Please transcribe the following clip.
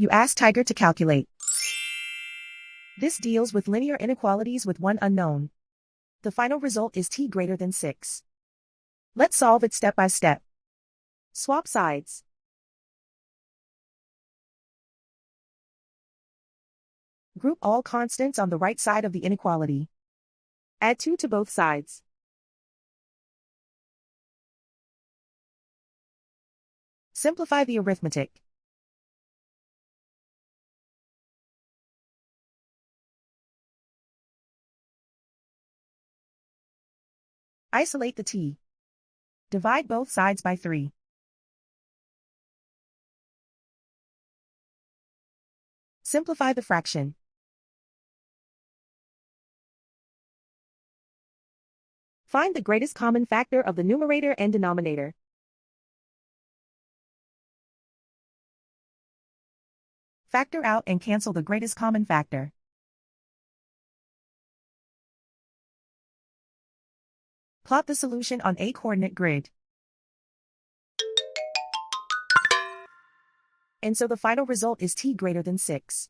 You ask Tiger to calculate. This deals with linear inequalities with one unknown. The final result is t greater than 6. Let's solve it step by step. Swap sides. Group all constants on the right side of the inequality. Add 2 to both sides. Simplify the arithmetic. Isolate the t. Divide both sides by 3. Simplify the fraction. Find the greatest common factor of the numerator and denominator. Factor out and cancel the greatest common factor. Plot the solution on a coordinate grid. And so the final result is t greater than 6.